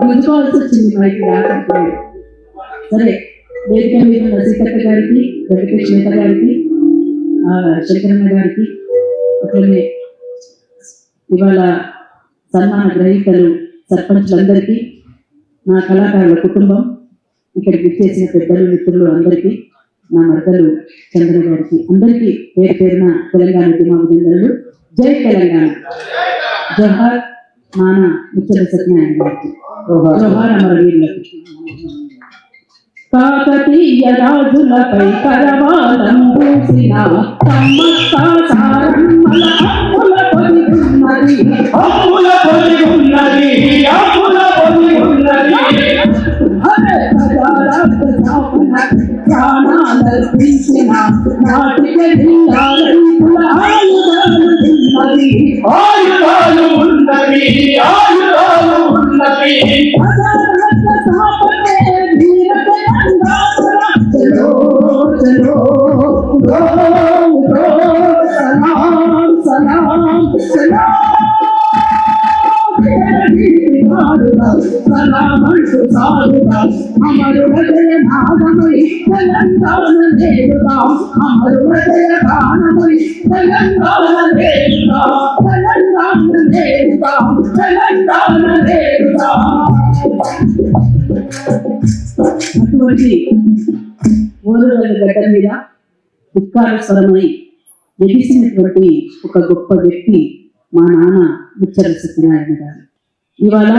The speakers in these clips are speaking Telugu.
గుంజుకోవాల్సి వచ్చింది మైకి రాకపోయింది. సరే, వేదిక మీద ఉన్న సీతక్క గారికి, వెంకటేష్ నేత గారికి, శంకరన్న గారికి, అట్లనే ఇవాళ సన్మాన గ్రహీతలు సర్పంచులందరికీ, నా కళాకారుల కుటుంబం, ఇక్కడికి విచ్చేసిన పెద్దలు మిత్రులు అందరికీ, నా మర్దలు చంద్ర గారికి, అందరికీ పేరు పేరున తెలంగాణ ఉద్యమాభినందనలు. జై తెలంగాణ. జోహార్ నాన్న ముచ్చట సత్యనారాయణ గారికి, జోహార్ అమరవీరులకు. కాకతీయ రాజులపై కరవాలం పూసిన సమ్మక్క సారమ్మల అమ్ముల పొదిగున్నది, అమ్ముల పొదిగున్నది, అమ్ముల పొదిగున్నది. ప్రాణాలర్పించిన నాటిక జిల్లాలైపుల ఆయుధాలు ఉన్నది, ఆయుధాలు ఉన్నవి, ఆయుధాలు ఉన్నవి. చలో చలో సలాం సలాం సలామంటూ సాగుదాం, అమరుల జయ నాదమై తెలంగాణ నేరుదాం, అమరుల జయ గానమై తెలంగాణ నేరుదాం, తెలంగాణ నేరుదాం, తెలంగాణ నేరుదాం. అటువంటి ఓరుగల గడ్డ మీద దుఃఖాల స్వరమై ఎగిసినటువంటి ఒక గొప్ప వ్యక్తి మా నాన్న ముచ్చట సత్యనారాయణ గారు. ఇవాళ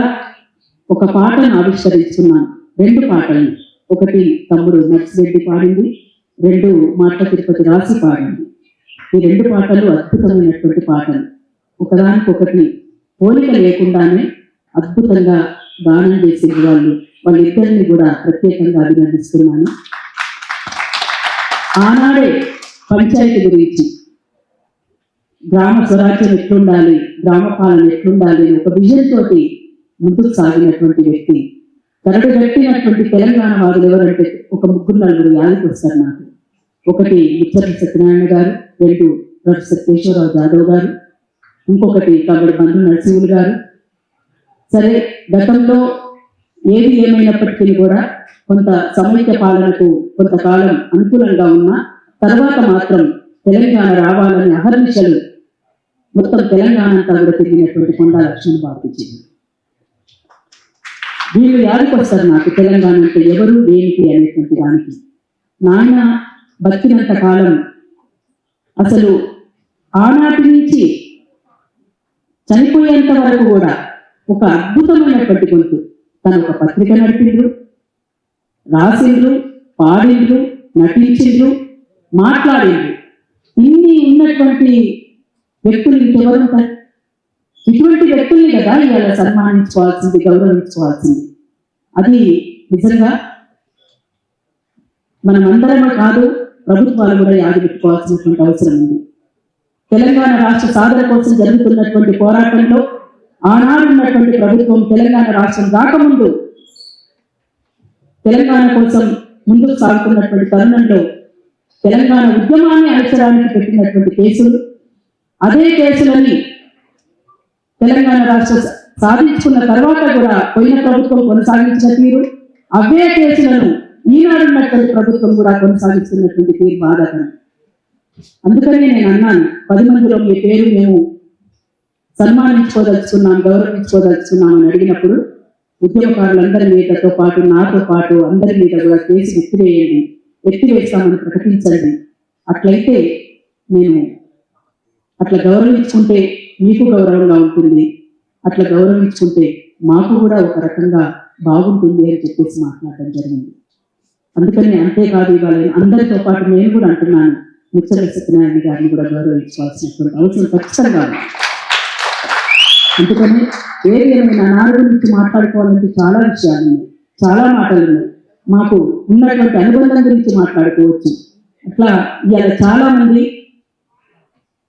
ఒక పాటను ఆవిష్కరిస్తున్నాను, 2 పాటలు. ఒకటి తమ్ముడు నర్సిరెడ్డి పాడింది, 2 మాట్ల తిరుపతి రాసి పాడింది. ఈ 2 పాటలు అద్భుతమైనటువంటి పాటలు, ఒకదానికొకటి పోలిక లేకుండానే అద్భుతంగా గానం చేసే వాళ్ళిద్దరిని కూడా ప్రత్యేకంగా అభినందిస్తున్నాను. ఆనాడే పంచాయతీ గురించి, గ్రామ స్వరాజ్యం ఎట్లుండాలి, గ్రామ పాలన ఎట్లుండాలి ఒక విజన్ తోటి ముందుకు సాగినటువంటి వ్యక్తి. కరడు గట్టినటువంటి తెలంగాణ వాదులు ఎవరంటే ఒక 3-4 యాదికి వస్తారు నాకు. ఒకటి ముచ్చట సత్యనారాయణ గారు, 2 ప్రొఫెసర్ కేశవరావు జాదవ్ గారు, ఇంకొకటి కబడి బంధు నరసింహులు గారు. సరే, గతంలో ఏది ఏమైనప్పటికీ కూడా కొంత సమైక్య పాలనకు కొంతకాలం అనుకూలంగా ఉన్న తర్వాత మాత్రం తెలంగాణ రావాలని అహర్నిశలు మొత్తం తెలంగాణ అంతా కూడా తిరిగినటువంటి కొండా లక్ష్మణ్ బాబుజీ. వీళ్ళు యాదికి వస్తారు నాకు, తెలంగాణ అంటే ఎవరు ఏంటి అనేటువంటి దానికి. నాయన బతికినంత కాలం అసలు ఆనాటి నుంచి చనిపోయేంత వరకు కూడా ఒక అద్భుతమైనటువంటి గొంతు. తను ఒక పత్రిక నడిపిండ్రు, రాసిండ్రు, పాడిండ్రు, నటించిండ్రు, మాట్లాడిండ్రు. ఇన్ని ఉన్నటువంటి వ్యక్తులు ఇంకెవరు ఉంటారు? ఇటువంటి వ్యక్తుల్ని కదా ఇవాళ సన్మానించుకోవాల్సింది, గౌరవించుకోవాల్సింది. అది నిజంగా మనమందరమే కాదు, ప్రభుత్వాలు కూడా యాదిపెట్టుకోవాల్సినటువంటి అవసరం ఉంది. తెలంగాణ రాష్ట్ర సాధన కోసం జరుగుతున్నటువంటి పోరాటంలో ఆనాడు ఉన్నటువంటి ప్రభుత్వం తెలంగాణ రాష్ట్రం రాకముందు తెలంగాణ కోసం ముందుకు సాగుతున్నటువంటి తరుణంలో తెలంగాణ ఉద్యమాన్ని అనుసరానికి పెట్టినటువంటి కేసులు, అదే కేసులని తెలంగాణ రాష్ట్ర సాధించుకున్న తర్వాత కూడా పోయిన ప్రభుత్వం కొనసాగించిన తీరు, అవే కేసులను ఈనాడున్నటువంటి ప్రభుత్వం కూడా కొనసాగిస్తున్నటువంటి తీరు బాధాకరం. అందుకని నేను అన్నాను, 10 మందిలో మీ పేరు మేము సన్మానించుకోదలుచుకున్నాం, గౌరవించుకోదలుచుకున్నాం అని అడిగినప్పుడు ఉద్యమకారులందరి మీదతో పాటు నాతో పాటు అందరి మీద కూడా కేసు ఎత్తివేస్తామని ప్రకటించండి. అట్లయితే నేను అట్లా గౌరవించుకుంటే మీకు గౌరవంగా ఉంటుంది, అట్లా గౌరవించుకుంటే మాకు కూడా ఒక రకంగా బాగుంటుంది అని చెప్పేసి మాట్లాడడం జరిగింది. అందుకని అంతేకాదు, ఇవాళ అందరితో పాటు నేను కూడా అంటున్నాను, ముచ్చట సత్యనారాయణ గారిని కూడా గౌరవించుకోవాల్సినటువంటి అవసరం ఖచ్చితంగా. అందుకని ఏది ఏమైనా నాన్న గురించి మాట్లాడుకోవాలంటే చాలా విషయాలు ఉన్నాయి, చాలా మాటలు ఉన్నాయి. మాకు ఉన్నటువంటి అనుబంధం గురించి మాట్లాడుకోవచ్చు. అట్లా ఇవాళ చాలా మంది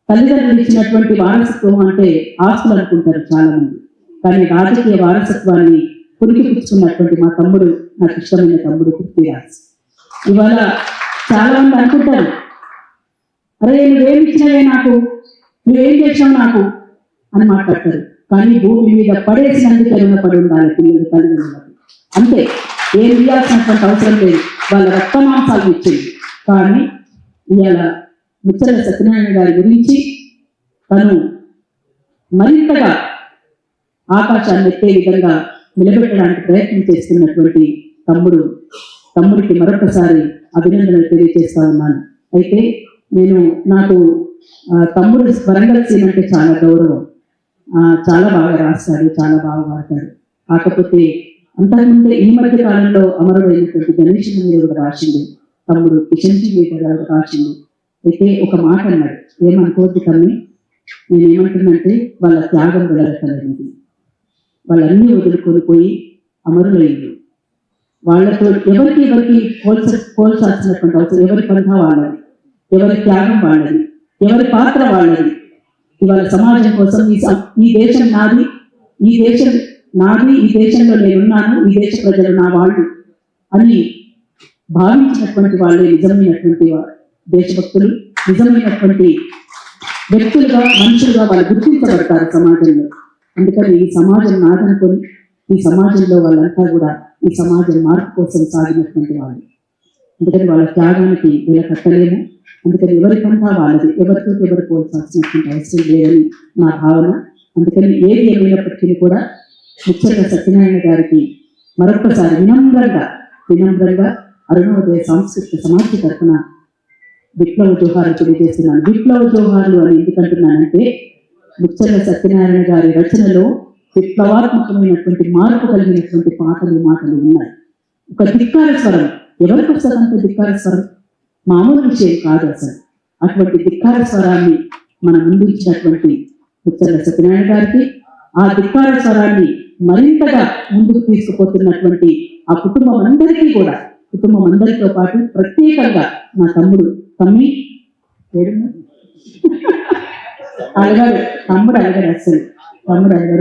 తల్లిదండ్రులు ఇచ్చినటువంటి వారసత్వం అంటే ఆస్తులు అనుకుంటారు చాలా మంది. కానీ రాజకీయ వారసత్వాన్ని పురికిపుచ్చుకున్నటువంటి మా తమ్ముడు, నాకు ఇష్టమైన తమ్ముడు పృథ్వీరాజ్. ఇవాళ చాలా మంది అనుకుంటారు, అరే నువ్వేమి ఇచ్చినవే నాకు, నువ్వేం చేసావు నాకు అని మాట్లాడతారు. కానీ భూమి మీద పడేసినందుకు రుణపడి ఉండాలి పిల్లలు తల్లిదండ్రులకు. అంతే, ఏం ఇవ్వాల్సినటువంటి అవసరం లేదు, వాళ్ళ రక్తమాంసాలు ఇచ్చింది. కానీ ఇవాళ ముచ్చర్ల సత్యనారాయణ గారి గురించి తను మరింతగా ఆకాశాన్ని ఎత్తే విధంగా నిలబెట్టడానికి ప్రయత్నం చేస్తున్నటువంటి తమ్ముడికి మరొకసారి అభినందనలు తెలియజేస్తా ఉన్నాను. అయితే నాకు తమ్ముడు వరంగల్ సీన్ అంటే చాలా గౌరవం, చాలా బాగా రాస్తాడు, చాలా బాగా వాడతాడు. కాకపోతే అంతకుముందే ఈ మధ్య కాలంలో అమరుడైనటువంటి గణేష్ మీద రాసింది తమ్ముడు కిషన్ గారు రాసింది. అయితే ఒక మాట అన్నాడు, ఏమనుకోవద్దు తమ్మి, నేనేమంటున్నంటే వాళ్ళ త్యాగం వెళ్ళగలనేది, వాళ్ళన్నీ వదులుకొని పోయి అమరులైంది. వాళ్ళతో ఎవరికి పోల్చాల్సినటువంటి అవసరం, ఎవరి పంథా వాళ్ళది, ఎవరి త్యాగం వాళ్ళది, ఎవరి పాత్ర వాళ్ళది. ఇవాళ సమాజం కోసం ఈ దేశం నాది, ఈ దేశంలో నేనున్నాను, ఈ దేశ ప్రజలు నా వాళ్ళు అని భావించినటువంటి వాళ్ళే నిజమైనటువంటి దేశభక్తులు, నిజమైనటువంటి వ్యక్తులుగా, మనుషులుగా వాళ్ళు గుర్తించబడతారు సమాజంలో. అందుకని ఈ సమాజం నాదనుకొని ఈ సమాజంలో వాళ్ళంతా కూడా ఈ సమాజం మార్పు కోసం సాగినటువంటి వాళ్ళు. అందుకని వాళ్ళ త్యాగానికి వీళ్ళ కట్టలేము. అందుకని ఎవరి పంటా వాళ్ళది, ఎవరితో ఎవరు పోల్చాల్సినటువంటి అవసరం లేదని నా భావన. అందుకని ఏది ఏమైనప్పటికీ కూడా ముచ్చర్ల సత్యనారాయణ గారికి మరొకసారి వినమ్రంగా అరుణోదయ సాంస్కృతిక సమాజం తరఫున విప్లవ జోహార్లు తెలియజేస్తున్నాను. విప్లవ జోహార్లు అని ఎందుకంటున్నానంటే ముచ్చర్ల సత్యనారాయణ గారి రచనలో విప్లవాత్మకమైనటువంటి మార్పు కలిగినటువంటి మాటలు ఉన్నాయి. ఒక ధిక్కార స్వరం, ఎవరికి వస్తుందంటే ధిక్కార స్వరం మామూలు విషయం కాదు అసలు. అటువంటి ధిక్కార స్వరాన్ని మనం ముందుంచినటువంటి ముచ్చర్ల సత్యనారాయణ గారికి, ఆ ధిక్కార స్వరాన్ని మరింతగా ముందుకు తీసుకుపోతున్నటువంటి ఆ కుటుంబం అందరితో పాటు ప్రత్యేకంగా నా తమ్ముడు అలగాడు అసలు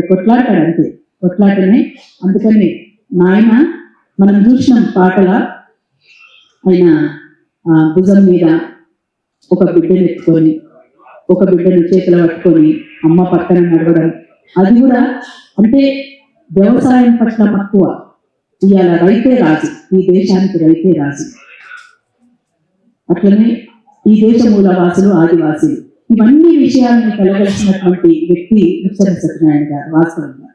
కొట్లాడతాడు, అంతే కొట్లాటనే. అందుకని నాయన మనం చూసినాం పాటల, ఆయన భుజం మీద ఒక బిడ్డను ఎత్తుకొని, ఒక బిడ్డను చేతిలో పట్టుకొని అమ్మ పక్కన నడవడం, అది కూడా అంటే వ్యవసాయం పట్ల మక్కువ. ఇవాళ రైతే రాజు, ఈ దేశానికి రైతే రాజు. అట్లనే ఈ దేశ మూలవాసులు, ఆదివాసులు, ఇవన్నీ విషయాలను కలగలిసినటువంటి వ్యక్తి ముచ్చర్ల సత్యనారాయణ గారు. వాస్తవంగా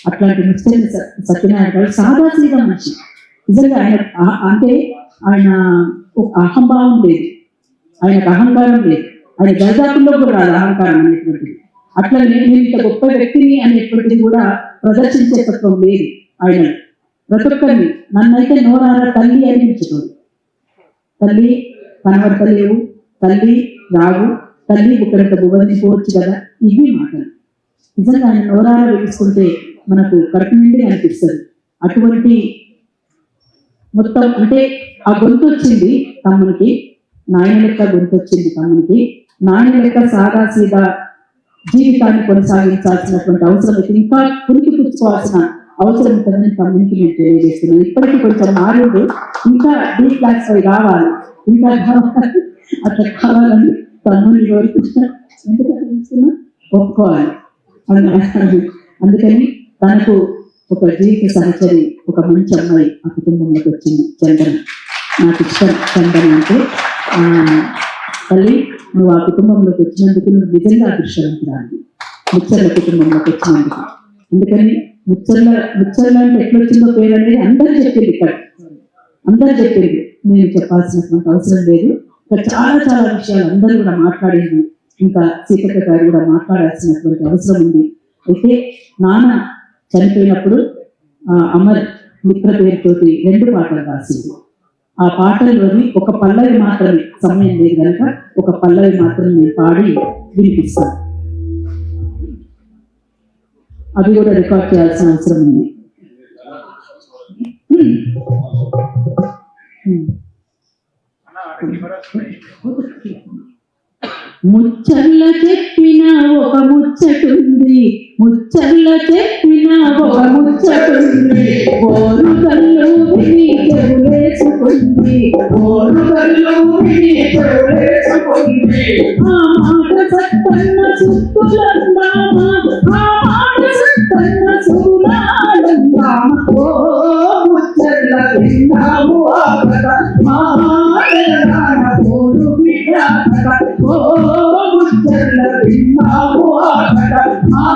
అట్లాంటి ముచ్చర్ల సత్యనారాయణ గారు సాదాసీగా మనిషి. నిజంగా ఆయన ఒక అహంభావం లేదు, ఆయనకు అహంకారం లేదు, ఆయన దర్జాకుల్లో కూడా రాదు అహంకారం అనేటువంటిది. అట్లా నేను ఇంత గొప్ప వ్యక్తిని అనేటువంటిది కూడా ప్రదర్శించే తత్వం లేదు ఆయన. ప్రతి ఒక్కరిని నన్నైతే నోరార తల్లి అని పిలుచుకోడు. తల్లి కనబడతలేవు, తల్లి రావు, తల్లి ఇక్కడంత భువని పోవచ్చు కదా, ఇవి మాటలు. నిజంగా ఆయన నోరార వేసుకుంటే మనకు కడుపు నిండి అనిపిస్తుంది. అటువంటి మొత్తం అంటే ఆ గొంతు వచ్చింది తమ్మునికి, నాయన లెక్క గొంతు వచ్చింది తమ్మునికి. నాయన లెక్క సాదా సీదా జీవితాన్ని కొనసాగించాల్సినటువంటి అవసరం, ఇంకా పురికి పుచ్చుకోవాల్సిన అవసరం ఉంటుందని తమ్మునికి నేను తెలియజేస్తున్నాను. ఇప్పటికీ కొంచెం మారింది, ఇంకా డీప్ క్లాస్ కావాలి, ఇంకా కావాలి, అట్లా కావాలని తమ్ముని కోరుకుంటున్నా. ఎందుకంటే ఒప్పుకోవాలి. అందుకని తనకు ఒక జీవిత సహచరి, ఒక మంచి అమ్మాయి ఆ కుటుంబంలోకి వచ్చింది, చందన. నాకు ఇష్టం చందన అంటే. తల్లి, నువ్వు ఆ కుటుంబంలోకి వచ్చినందుకు నువ్వు నిజంగా అదృష్టవంతురాలి, ముచ్చర్ల కుటుంబంలోకి వచ్చినందుకు. అందుకని ముచ్చర్ల అంటే ఎట్లొచ్చిందో పేరు అనేది అందరూ చెప్పింది, నేను చెప్పాల్సినటువంటి అవసరం లేదు. ఇక్కడ చాలా విషయాలు అందరూ కూడా మాట్లాడింది, ఇంకా సీతక్క గారు కూడా మాట్లాడాల్సినటువంటి అవసరం ఉంది. అయితే నాన్న చనిపోయినప్పుడు అమర్ మిత్ర పేరుతోటి 2 పాటలు రాసింది. ఆ పాటల్లోని ఒక పల్లవి మాత్రమే, సమయం లేదు కనుక ఒక పల్లవి మాత్రం నేను పాడి వినిపిస్తాను. అది కూడా రికార్డ్ చేయాల్సిన అవసరం ఉంది. ముచ్చర్ల చెప్పిన ఒక ముచ్చటుంది, ముచ్చర్ల చెప్పిన ఒక ముచ్చటుంది, ఓరు కళ్ళు విని చెవులేసుకుంది, ఓరు కళ్ళు విని చెవులేసుకుంది. ఆ మాట సత్తన్న సుత్తులందామా, ఆ మాట విన్నావు ఆకట మా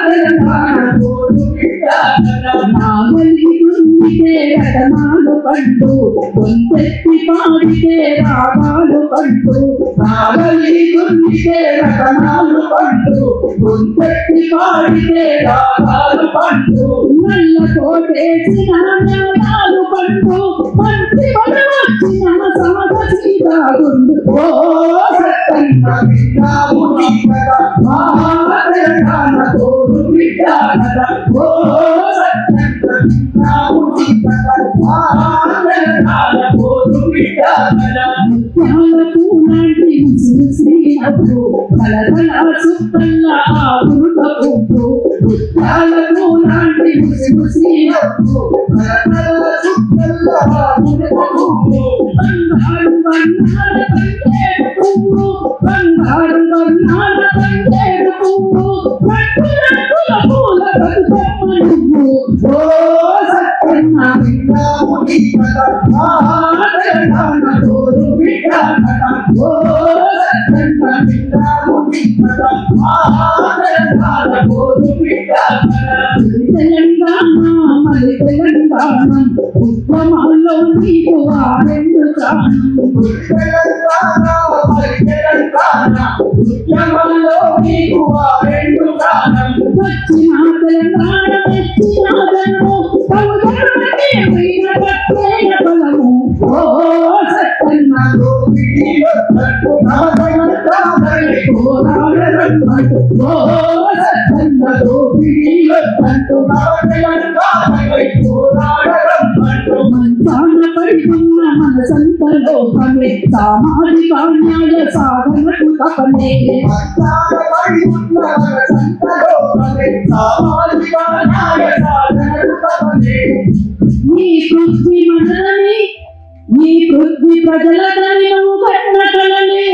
తెలంగాణ తోడు బిడ్డ కదా. నాగలి గుండితే రతనాలు కంటూ గొంతెత్తి పాడితే రాగాలు కంటూ నాగలి గుండితే రతనాలు పండు గుంపెట్టి పాడితే రాగాలు పండు నల్ల కోటేసిన న్యాయాలు కంటూ మంత్రి వచ్చిన సాగసీగా గుండు ఓ సత్తన్న విన్నావు కదా మా తెలంగాణ తోడు బిడ్డ కదా. ఓ సత్తన్న విన్నావు కదా మా తెలంగాణ తోడు బిడ్డ కదా. ముత్యాలకు నాటి శ్రీనవ్వు కలకల సుక్కల్ల ఆగురుట పువ్వు ముత్యాలకు నాటి శ్రీనవ్వు కలకల సుక్కల్ల ఆగురుట పువ్వు. బంగారు వర్ణాల తంగేడు పువ్వు బంగారు వర్ణాల తంగేడు పువ్వు రట్టుల పూల బతుకమ్మ నువ్వు ఓ సత్తన్న విన్నావు కదా మా తెలంగాణ తోడు బిడ్డ కదా. ఓ సత్తన్న విన్నావు కదా మా తెలంగాణ తోడు బిడ్డ కదా. తెలంగాణ మరి తెలంగాణ ఉద్యమాల్లో నీకు ఆరెండు ప్రాణం తెలంగాణ మరి తెలంగాణ ఉద్యమంలో నీకు ఆ రెండు ప్రాణం. వచ్చిన తెలంగాణ తెచ్చిన జనము బహుజనులకే వీర ప్రత్యేక బలము ఓ సత్తన్న దోపిడీలో తట్టు నవతమస్తామని పోరాడరంటూ. ఓ సత్తన్న దోపిడీలో తట్టు నవతమస్తామని పోరాడరంటూ. మంచాన పడుతున్న మనసంత లోపమే సామాజిక న్యాయ సాధనకు తపనే పడి ఉన్న మన సంతలోపమే సామాజిక న్యాయ సాధనకు తపనే. ఈ పృథ్వీ మనలని ఈ పృథ్వీ ప్రజలదని నువ్వు కన్న కలనే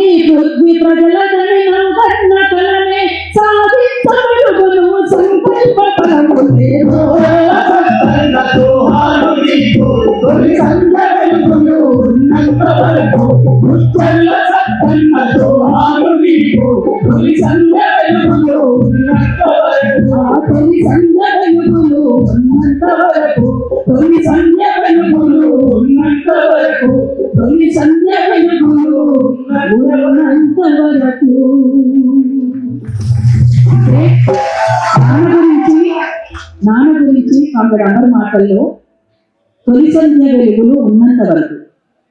ఈ పృథ్వీ ప్రజలదని నువ్వు కన్న కలనే సాధించబడును సంకల్ప ఫలములే సత్తన్న దోహాలు నీకు తొలి సంధ్యలు ఉన్నంత వరకు. ముచ్చల్ల సత్తన్న దోహాలు నీకు తొలి సంధ్యలు ఉన్నంత వరకు. ఆ తొలి సంధ్య వెలుగులు ఉన్నంత వరకు తొలి సంధ్య వెలుగులు ఉన్నంత వరకు. తొలి సంధ్య వెలుగులు ఉన్నంత వరకు నాన్న గురించి కొందరు అందరి మాటల్లో తొలి సంధ్య వెలుగులు ఉన్నంత వరకు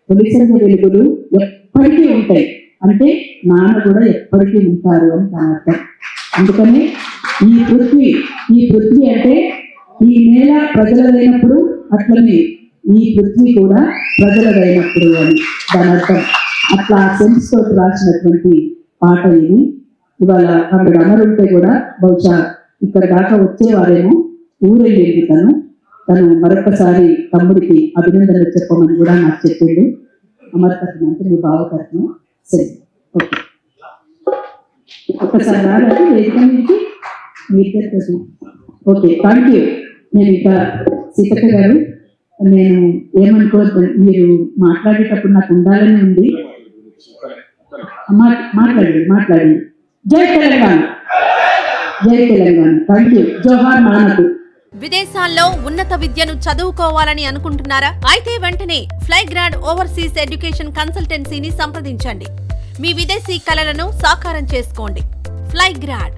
తొలి సంధ్య వెలుగులు ఎప్పటికీ ఉంటాయి అంటే నాన్న కూడా ఎప్పటికీ ఉంటారు అని దాని అర్థం. అందుకని ఈ పృథ్వీ అంటే ఈ నేల ప్రజలదైనప్పుడు అట్లనే ఈ పృథ్వీ కూడా ప్రజలదైనప్పుడు అని దాని అర్థం. అట్లా సెన్స్ తోటి రాసినటువంటి పాట ఇది. ఇవాళ అక్కడ అమరుంటే కూడా బహుశా ఇక్కడ దాకా వచ్చేవారేమో ఊరెళ్ళేది తను మరొకసారి తమ్ముడికి అభినందనలు చెప్పమని కూడా నాకు చెప్పిండు. అమరకట్నం అంటే మీ భావకట్నం. సరే ఓకే ఒక్కసారి రాలేదు వేదిక నుంచి మీతో. Okay thank you. నేను ఇంకా సీతక్క గారు నేను ఏమనుకోవద్దు మీరు మాట్లాడేటప్పుడు నాకు ఉండాలని ఉంది. మాట్లాడండి. జై తెలంగాణ జై తెలంగాణ. Thank you. జోహార్ మానకు. విదేశాల్లో ఉన్నత విద్యను చదువుకోవాలని అనుకుంటున్నారా? అయితే వెంటనే ఫ్లైగ్రాడ్ ఓవర్సీస్ ఎడ్యుకేషన్ కన్సల్టెన్సీని సంప్రదించండి. మీ విదేశీ కలలను సాకారం చేసుకోండి. ఫ్లైగ్రాడ్